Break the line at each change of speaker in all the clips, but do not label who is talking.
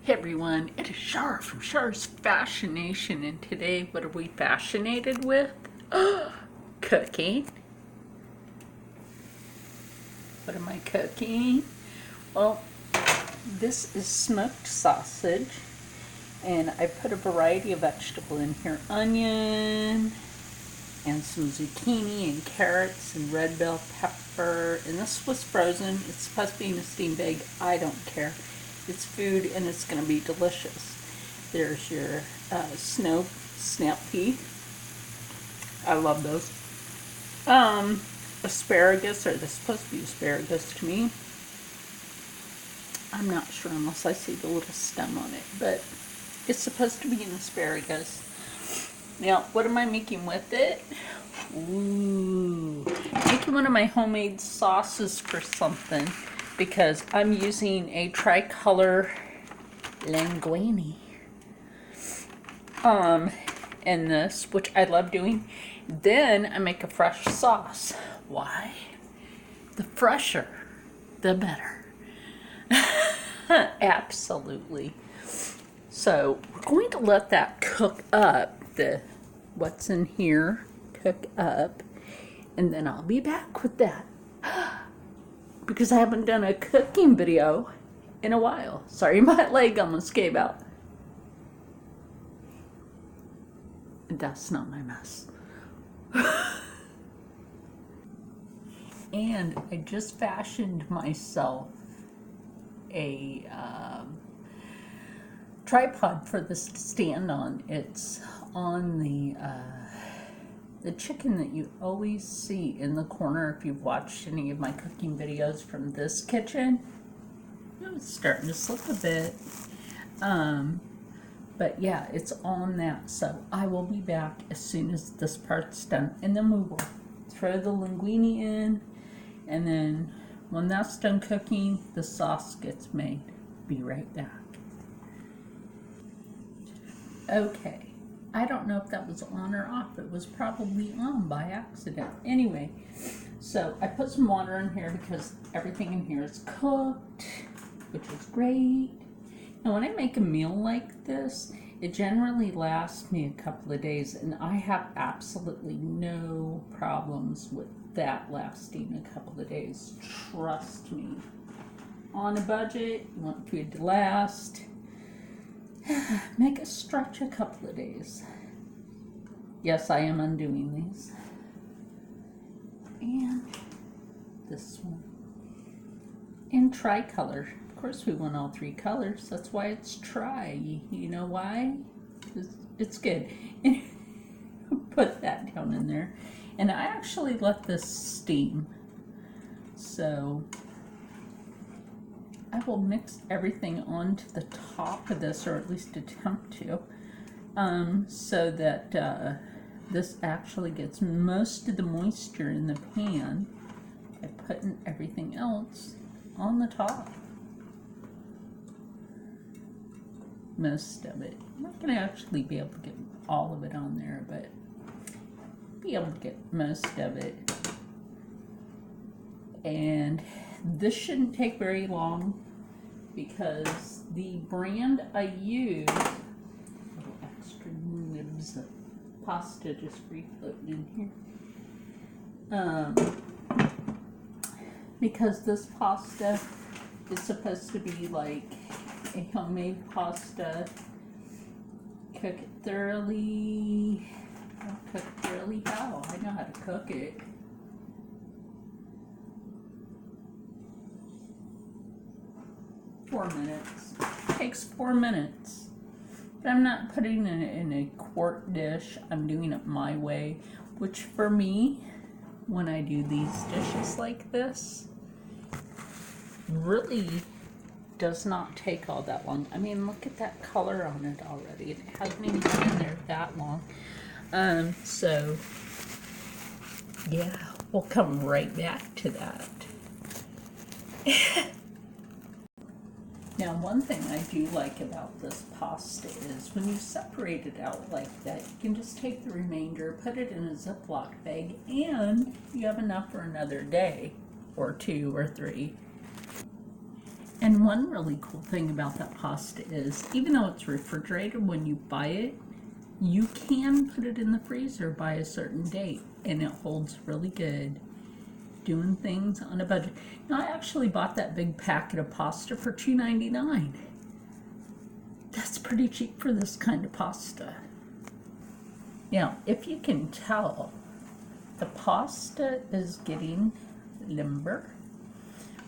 Hey everyone, it is Shar from Shar's Fascination, and today what are we fascinated with? Cooking. What am I cooking? Well, this is smoked sausage, and I put a variety of vegetable in here. Onion, and some zucchini, and carrots, and red bell pepper, and this was frozen. It's supposed to be in a steamed egg. I don't care. It's food and it's going to be delicious. There's your snow snap pea. I love those. Asparagus, or they're supposed to be asparagus to me. I'm not sure unless I see the little stem on it, but it's supposed to be an asparagus. Now, what am I making with it? Ooh, making one of my homemade sauces for something, because I'm using a tricolor linguine in this, which I love doing. Then I make a fresh sauce. Why? The fresher, the better. Absolutely. So we're going to let that cook up, the what's in here cook up, and then I'll be back with that. Because I haven't done a cooking video in a while. Sorry, my leg almost gave out. That's not my mess. And I just fashioned myself a tripod for this to stand on. It's on the chicken that you always see in the corner if you've watched any of my cooking videos from this kitchen. It's starting to slip a bit. But yeah, it's on that. So I will be back as soon as this part's done. And then we will throw the linguine in. And then when that's done cooking, the sauce gets made. Be right back. Okay. I don't know if that was on or off. It was probably on by accident. Anyway, so I put some water in here because everything in here is cooked, which is great. Now, when I make a meal like this, it generally lasts me a couple of days, and I have absolutely no problems with that lasting a couple of days. Trust me. On a budget, you want food to last. Make it stretch a couple of days. Yes, I am undoing these. And this one. In tricolor. Of course we want all three colors. That's why it's tri. You know why? It's good. And put that down in there. And I actually let this steam. So I will mix everything onto the top of this, or at least attempt to, so that this actually gets most of the moisture in the pan by putting everything else on the top. Most of it. I'm not going to actually be able to get all of it on there, but be able to get most of it. And this shouldn't take very long because the brand I use, little extra nibs of pasta just reflowed in here. Because this pasta is supposed to be like a homemade pasta. Cook it thoroughly. I'll cook it thoroughly how? I know how to cook it. It takes 4 minutes. But I'm not putting it in a quart dish. I'm doing it my way, which for me, when I do these dishes like this, really does not take all that long. I mean, look at that color on it already. It hasn't even been in there that long. So yeah, we'll come right back to that. Now, one thing I do like about this pasta is when you separate it out like that, you can just take the remainder, put it in a Ziploc bag, and you have enough for another day or 2 or 3. And one really cool thing about that pasta is, even though it's refrigerated when you buy it, you can put it in the freezer by a certain date, and it holds really good. Doing things on a budget. Now, I actually bought that big packet of pasta for $2.99. That's pretty cheap for this kind of pasta. Now, if you can tell, the pasta is getting limber.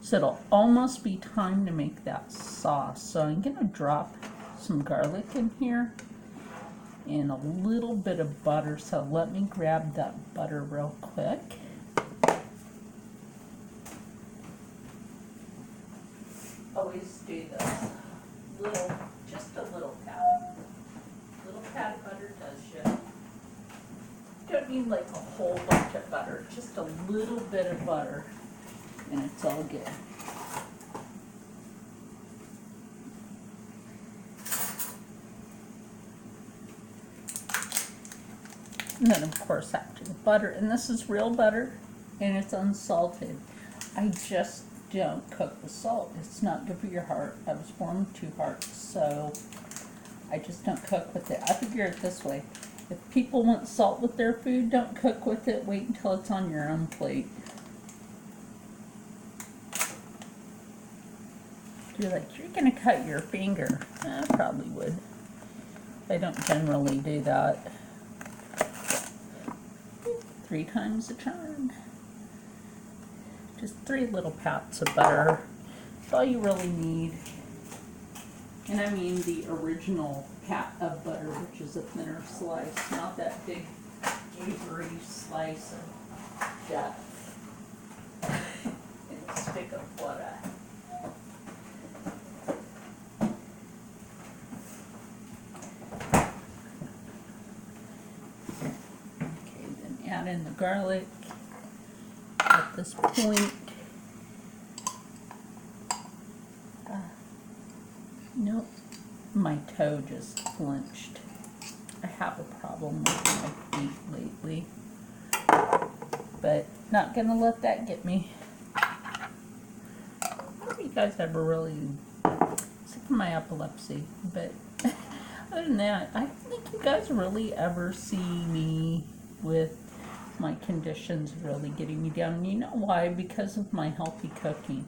So it'll almost be time to make that sauce. So I'm going to drop some garlic in here and a little bit of butter. So let me grab that butter real quick. Always do this. Just a little pat. Little pat of butter does you. Don't need like a whole bunch of butter. Just a little bit of butter. And it's all good. And then of course after the butter, and this is real butter and it's unsalted. I just don't cook with salt. It's not good for your heart. I was born with 2 hearts, so I just don't cook with it. I figure it this way. If people want salt with their food, don't cook with it. Wait until it's on your own plate. You're like, you're going to cut your finger. I probably would. I don't generally do that. 3 times a turn. Just 3 little pats of butter. That's all you really need. And I mean the original pat of butter, which is a thinner slice, not that big Avery slice of death in a stick of butter. Add in the garlic at this point. Nope, my toe just flinched. I have a problem with my feet lately, but not gonna let that get me. I don't know if you guys ever really, except for my epilepsy, but other than that, I don't think you guys really ever see me with my conditions really getting me down. And you know why? Because of my healthy cooking.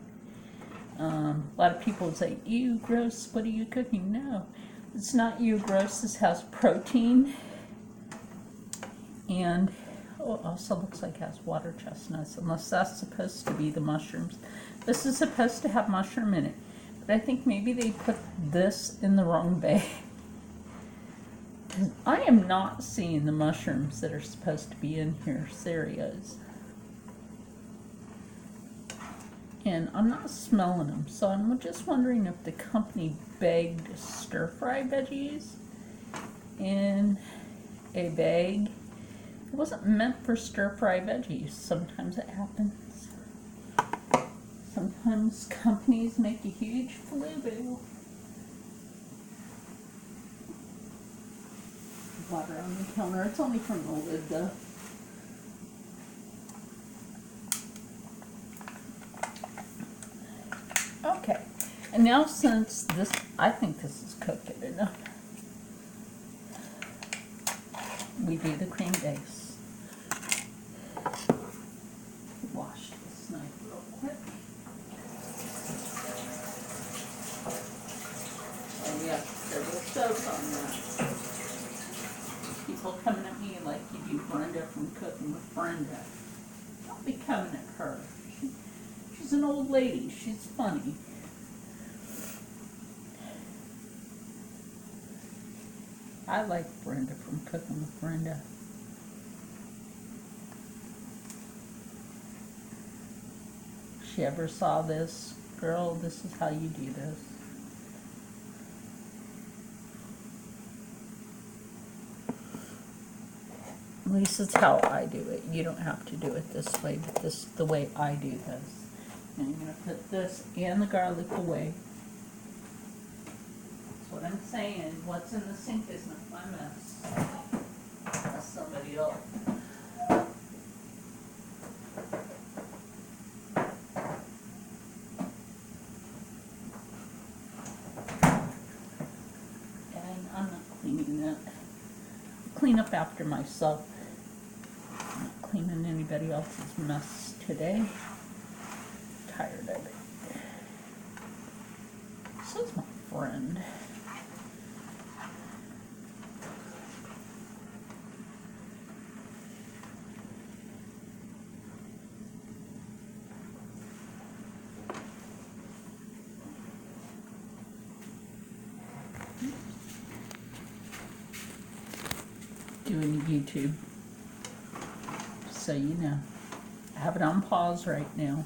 A lot of people say, ew, gross, what are you cooking? No, it's not ew, gross. This has protein. And also looks like it has water chestnuts, unless that's supposed to be the mushrooms. This is supposed to have mushroom in it. But I think maybe they put this in the wrong bag. I am not seeing the mushrooms that are supposed to be in here. Serious. And I'm not smelling them, so I'm just wondering if the company bagged stir-fry veggies in a bag. It wasn't meant for stir-fry veggies. Sometimes it happens. Sometimes companies make a huge foo-boo. Water on the counter. It's only from the lid though. Okay, and now since this, I think this is cooked good enough, we do the cream base. Wash this knife real quick. Oh yeah, there was soap on that. People coming at me like you do Brenda from Cooking with Brenda. Don't be coming at her. She's an old lady. She's funny. I like Brenda from Cooking with Brenda. She ever saw this? Girl, this is how you do this. At least it's how I do it. You don't have to do it this way, but this is the way I do this. And I'm going to put this and the garlic away. That's what I'm saying. What's in the sink is not my mess. That's somebody else. it. Clean up after myself. I'm not cleaning anybody else's mess today. Tired of it. Says my friend. Doing YouTube, so you know. I have it on pause right now.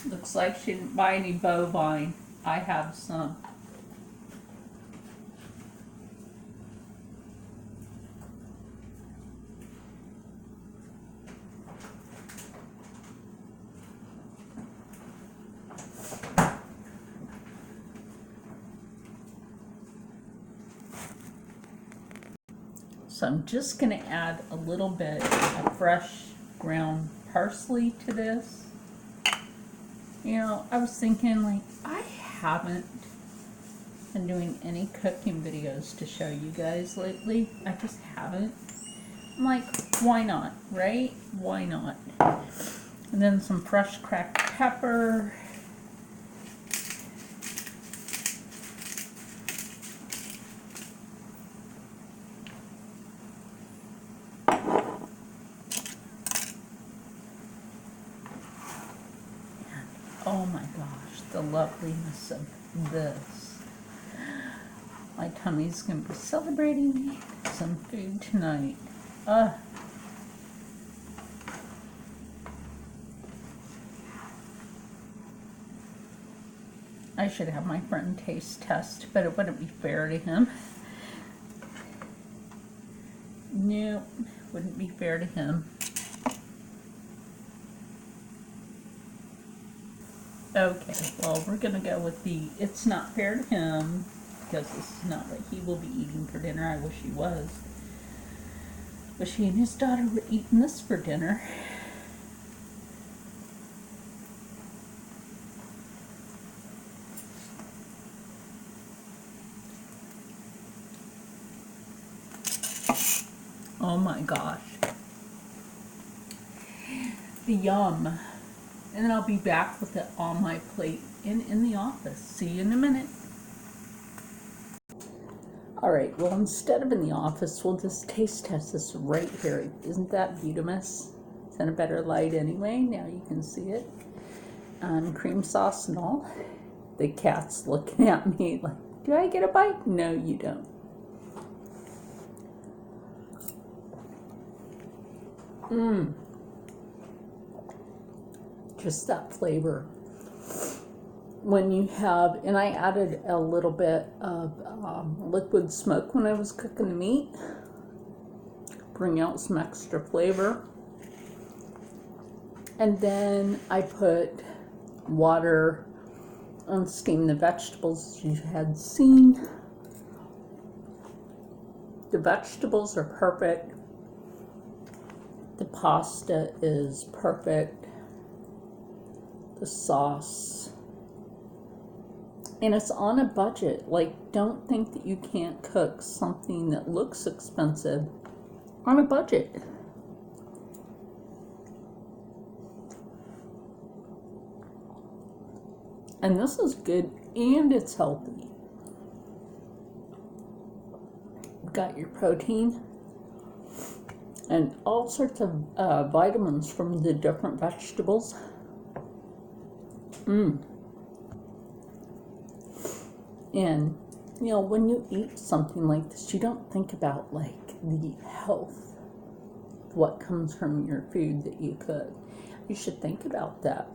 Looks like she didn't buy any bovine. I have some. So I'm just going to add a little bit of fresh ground parsley to this. You know, I was thinking, like, I haven't been doing any cooking videos to show you guys lately. I just haven't. I'm like, why not, right? Why not? And then some fresh cracked pepper. Oh my gosh, the loveliness of this. My tummy's gonna be celebrating some food tonight. I should have my friend taste test, but it wouldn't be fair to him. Nope, wouldn't be fair to him. Okay, well, we're gonna go with the it's not fair to him, because this is not what he will be eating for dinner. I wish he was. Wish he and his daughter were eating this for dinner. Oh my gosh. The yum. And then I'll be back with it on my plate in the office. See you in a minute. Alright, well, instead of in the office, we'll just taste test this right here. Isn't that beautiful? It's in a better light anyway. Now you can see it. Cream sauce and all. The cat's looking at me like, do I get a bite? No, you don't. Just that flavor. When you have, and I added a little bit of liquid smoke when I was cooking the meat, bring out some extra flavor. And then I put water and steam the vegetables you had seen. The vegetables are perfect. The pasta is perfect. The sauce, and it's on a budget. Like, don't think that you can't cook something that looks expensive on a budget. And this is good, and it's healthy. You've got your protein and all sorts of vitamins from the different vegetables. And, you know, when you eat something like this, you don't think about, like, the health, what comes from your food that you cook. You should think about that.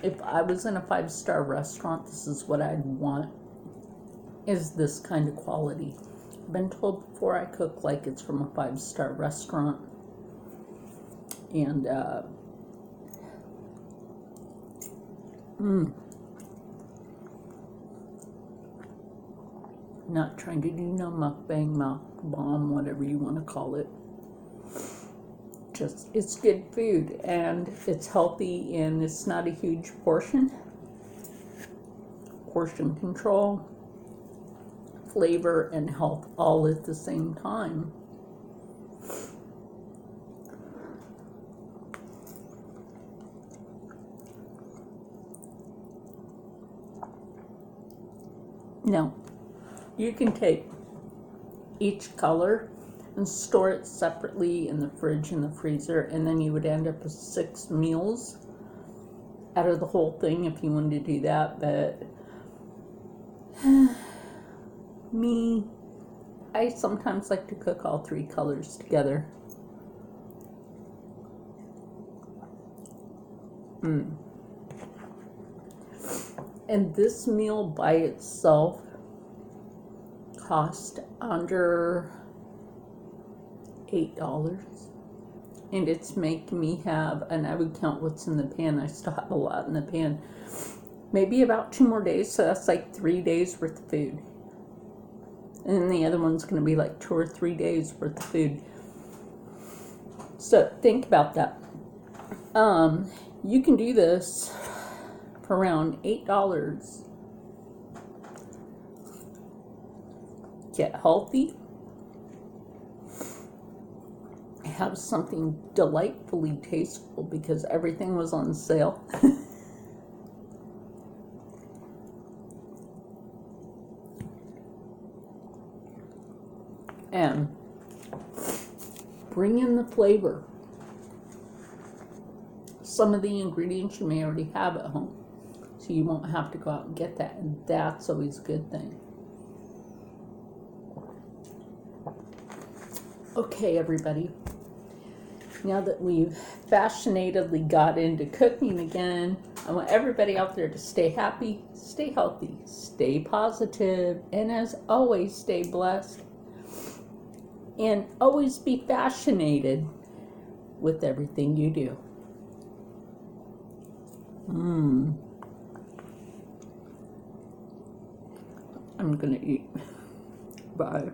If I was in a 5-star restaurant, this is what I'd want. Is this kind of quality. I've been told before I cook like it's from a 5-star restaurant. And not trying to do no mukbang, mukbang, whatever you want to call it. Just, it's good food, and it's healthy, and it's not a huge portion. Portion control, flavor, and health all at the same time. Now, you can take each color and store it separately in the fridge and the freezer, and then you would end up with 6 meals out of the whole thing if you wanted to do that. But me, I sometimes like to cook all 3 colors together. And this meal by itself cost under $8. And it's making me have, and I would count what's in the pan, I still have a lot in the pan, maybe about 2 more days, so that's like 3 days worth of food. And then the other one's going to be like 2 or 3 days worth of food. So think about that. You can do this for around $8. Get healthy. Have something delightfully tasteful because everything was on sale. And bring in the flavor. Some of the ingredients you may already have at home, so you won't have to go out and get that, and that's always a good thing. Okay, everybody. Now that we've fashionably got into cooking again, I want everybody out there to stay happy, stay healthy, stay positive, and as always, stay blessed. And always be fascinated with everything you do. I'm gonna eat. Bye.